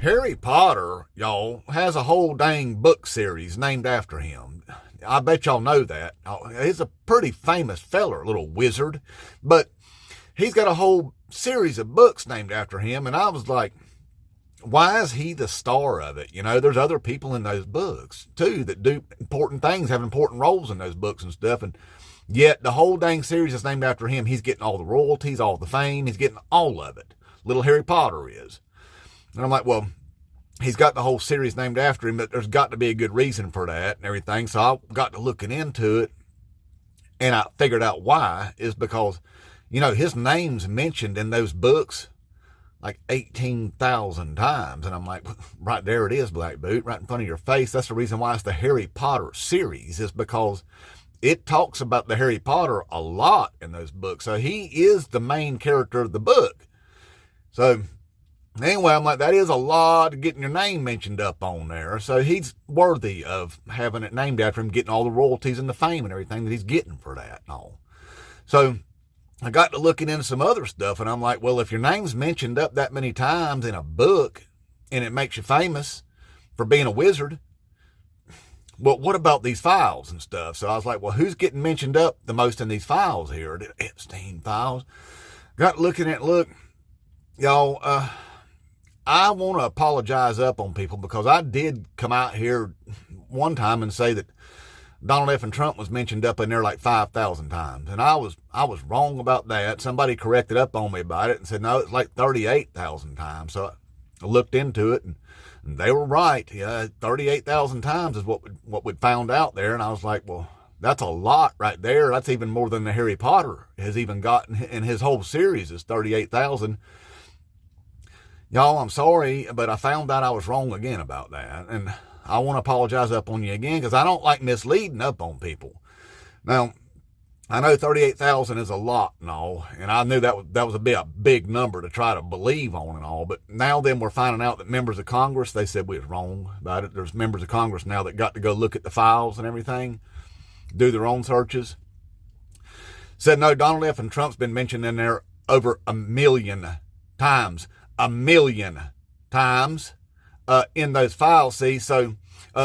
Harry Potter, y'all, has a whole dang book series named after him. I bet y'all know that. He's a pretty famous feller, little wizard, but he's got a whole series of books named after him, and I was like, why is he the star of it? You know, there's other people in those books, too, that do important things, have important roles in those books and stuff, and yet the whole dang series is named after him. He's getting all the royalties, all the fame, he's getting all of it. Little Harry Potter is. And I'm like, well, he's got the whole series named after him, but there's got to be a good reason for that and everything. So I got to looking into it, and I figured out why is because, you know, his name's mentioned in those books like 18,000 times. And I'm like, right there it is, Black Boot, right in front of your face. That's the reason why it's the Harry Potter series, is because it talks about the Harry Potter a lot in those books. So he is the main character of the book. So anyway, I'm like, that is a lot of getting your name mentioned up on there. So he's worthy of having it named after him, getting all the royalties and the fame and everything that he's getting for that and all. So I got to looking into some other stuff, and I'm like, well, if your name's mentioned up that many times in a book and it makes you famous for being a wizard, well, what about these files and stuff? So I was like, well, who's getting mentioned up the most in these files here? The Epstein files. Got looking at, look, y'all, I want to apologize up on people because I did come out here one time and say that Donald F. and Trump was mentioned up in there like 5,000 times. And I was wrong about that. Somebody corrected up on me about it and said, no, it's like 38,000 times. So I looked into it, and they were right. Yeah, 38,000 times is what we'd found out there. And I was like, well, that's a lot right there. That's even more than the Harry Potter has even gotten in his whole series, is 38,000. Y'all, I'm sorry, but I found out I was wrong again about that. And I want to apologize up on you again, because I don't like misleading up on people. Now, I know 38,000 is a lot and all, and I knew that was a big number to try to believe on and all, but now then we're finding out that members of Congress, they said we was wrong about it. There's members of Congress now that got to go look at the files and everything, do their own searches. Said, no, Donald F. and Trump's been mentioned in there over 1 million times. 1 million times in those files, see? So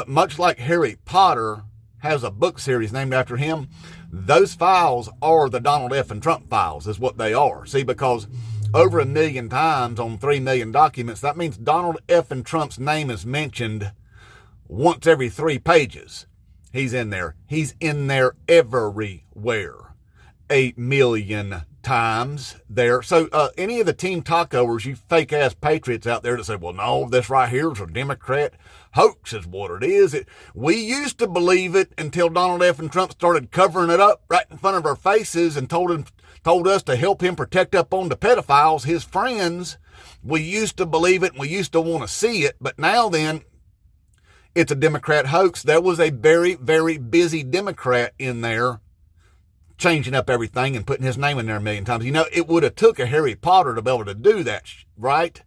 much like Harry Potter has a book series named after him, those files are the Donald F. and Trump files, is what they are. See, because over 1 million times on 3 million documents, that means Donald F. and Trump's name is mentioned once every 3 pages. He's in there. He's in there everywhere. 8 million times there. So any of the Team Tacoers, you fake ass patriots out there that say, well, no, this right here is a Democrat hoax is what it is. We used to believe it until Donald F. and Trump started covering it up right in front of our faces and told us to help him protect up on the pedophiles, his friends. We used to believe it and we used to want to see it. But now then, it's a Democrat hoax. There was a very, very busy Democrat in there changing up everything and putting his name in there 1 million times. You know, it would have took a Harry Potter to be able to do that, right?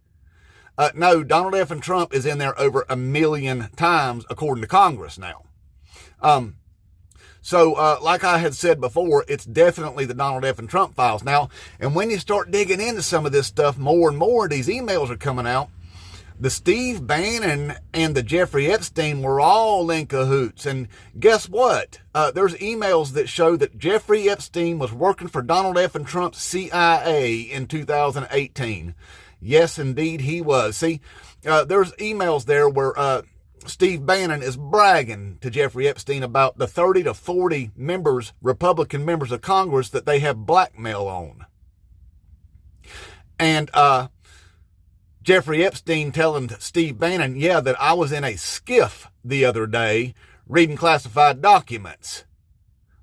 No, Donald F. and Trump is in there over 1 million times, according to Congress now. So like I had said before, it's definitely the Donald F. and Trump files now. And when you start digging into some of this stuff more and more, these emails are coming out. The Steve Bannon and the Jeffrey Epstein were all in cahoots. And guess what? There's emails that show that Jeffrey Epstein was working for Donald F. and Trump's CIA in 2018. Yes, indeed, he was. See, there's emails there where Steve Bannon is bragging to Jeffrey Epstein about the 30 to 40 members, Republican members of Congress, that they have blackmail on. And Jeffrey Epstein telling Steve Bannon, yeah, that I was in a skiff the other day reading classified documents,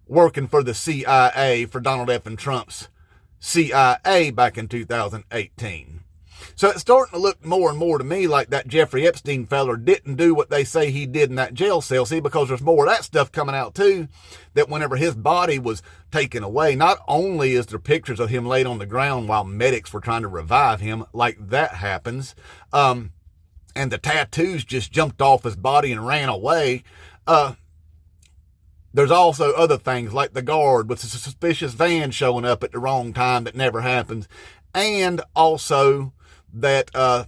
working for the CIA, for Donald F. and Trump's CIA back in 2018. So it's starting to look more and more to me like that Jeffrey Epstein feller didn't do what they say he did in that jail cell. See, because there's more of that stuff coming out too, that whenever his body was taken away, not only is there pictures of him laid on the ground while medics were trying to revive him, like that happens, and the tattoos just jumped off his body and ran away. There's also other things like the guard with the suspicious van showing up at the wrong time that never happens. And also that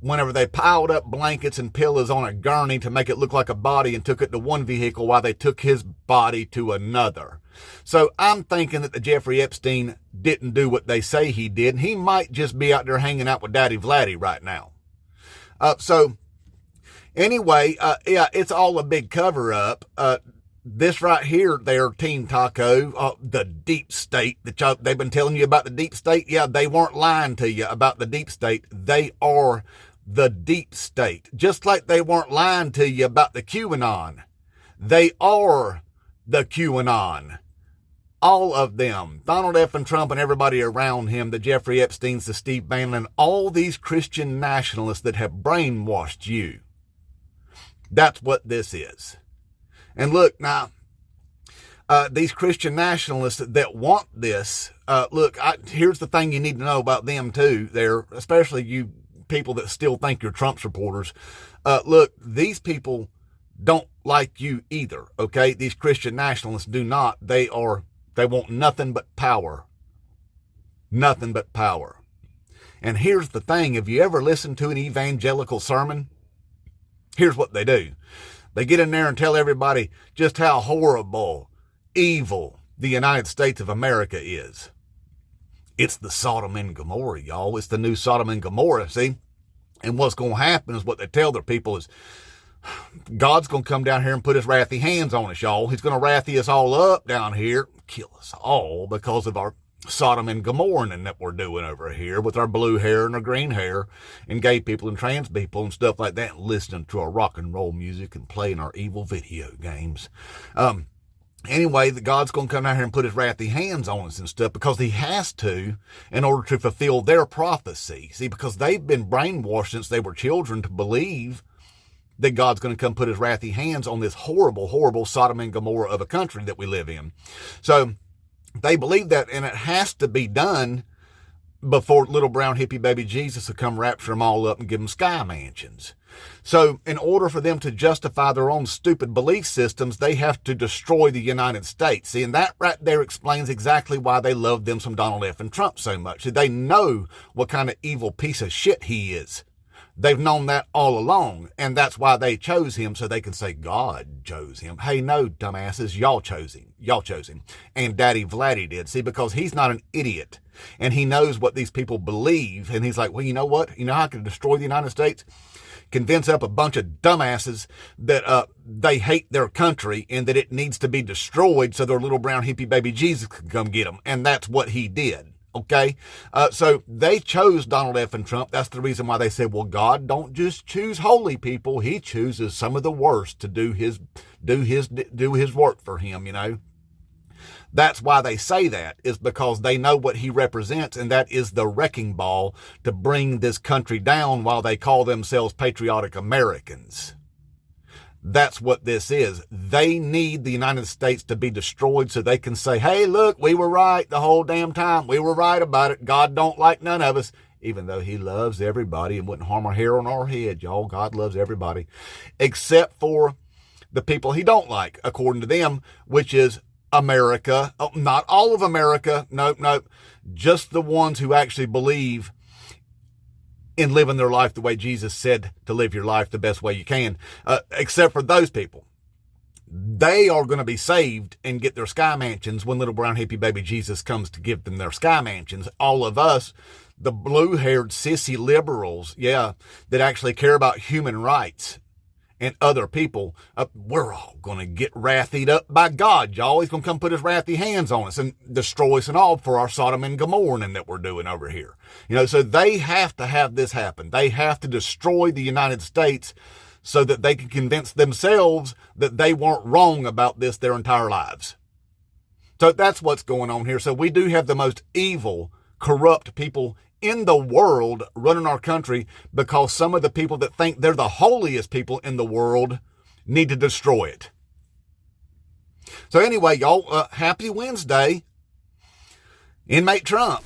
whenever they piled up blankets and pillows on a gurney to make it look like a body and took it to one vehicle while they took his body to another. So I'm thinking that the Jeffrey Epstein didn't do what they say he did. And he might just be out there hanging out with Daddy Vladdy right now. So anyway, yeah, it's all a big cover up. This right here, there, Team Taco, the deep state that they've been telling you about the deep state. Yeah, they weren't lying to you about the deep state. They are the deep state. Just like they weren't lying to you about the QAnon. They are the QAnon. All of them. Donald F. and Trump and everybody around him, the Jeffrey Epsteins, the Steve Bannon, and all these Christian nationalists that have brainwashed you. That's what this is. And look, now, these Christian nationalists that want this, here's the thing you need to know about them too, there, especially you people that still think you're Trump supporters. Look, these people don't like you either, okay? These Christian nationalists do not. They want nothing but power. Nothing but power. And here's the thing, have you ever listened to an evangelical sermon? Here's what they do. They get in there and tell everybody just how horrible, evil the United States of America is. It's the Sodom and Gomorrah, y'all. It's the new Sodom and Gomorrah, see? And what's going to happen is what they tell their people is God's going to come down here and put his wrathy hands on us, y'all. He's going to wrathy us all up down here, kill us all because of our Sodom and Gomorrah that we're doing over here with our blue hair and our green hair and gay people and trans people and stuff like that, and listening to our rock and roll music and playing our evil video games. Anyway, God's going to come down here and put his wrathy hands on us and stuff because he has to in order to fulfill their prophecy. See, because they've been brainwashed since they were children to believe that God's going to come put his wrathy hands on this horrible, horrible Sodom and Gomorrah of a country that we live in. So they believe that, and it has to be done before little brown hippie baby Jesus will come rapture them all up and give them sky mansions. So in order for them to justify their own stupid belief systems, they have to destroy the United States. See, and that right there explains exactly why they love them some Donald F. and Trump so much. See, they know what kind of evil piece of shit he is. They've known that all along, and that's why they chose him, so they can say God chose him. Hey, no, dumbasses, y'all chose him. Y'all chose him. And Daddy Vladdy did. See, because he's not an idiot, and he knows what these people believe, and he's like, well, you know what? You know how I can destroy the United States? Convince up a bunch of dumbasses that they hate their country and that it needs to be destroyed so their little brown hippie baby Jesus can come get them. And that's what he did. Okay, so they chose Donald F. and Trump. That's the reason why they said, well, God don't just choose holy people. He chooses some of the worst to do his work for him, you know. That's why they say that, is because they know what he represents, and that is the wrecking ball to bring this country down while they call themselves patriotic Americans. That's what this is. They need the United States to be destroyed so they can say, hey, look, we were right the whole damn time. We were right about it. God don't like none of us, even though he loves everybody and wouldn't harm a hair on our head, y'all. God loves everybody, except for the people he don't like, according to them, which is America. Oh, not all of America. Nope. Just the ones who actually believe in living their life the way Jesus said to live your life the best way you can, except for those people. They are going to be saved and get their sky mansions when little brown hippie baby Jesus comes to give them their sky mansions. All of us, the blue-haired sissy liberals, that actually care about human rights and other people, we're all going to get wrathied up by God, y'all. He's going to come put his wrathy hands on us and destroy us and all for our Sodom and Gomorrah that we're doing over here. You know, so they have to have this happen. They have to destroy the United States so that they can convince themselves that they weren't wrong about this their entire lives. So that's what's going on here. So we do have the most evil, corrupt people in the world running our country because some of the people that think they're the holiest people in the world need to destroy it. So anyway, y'all, happy Wednesday. Inmate Trump.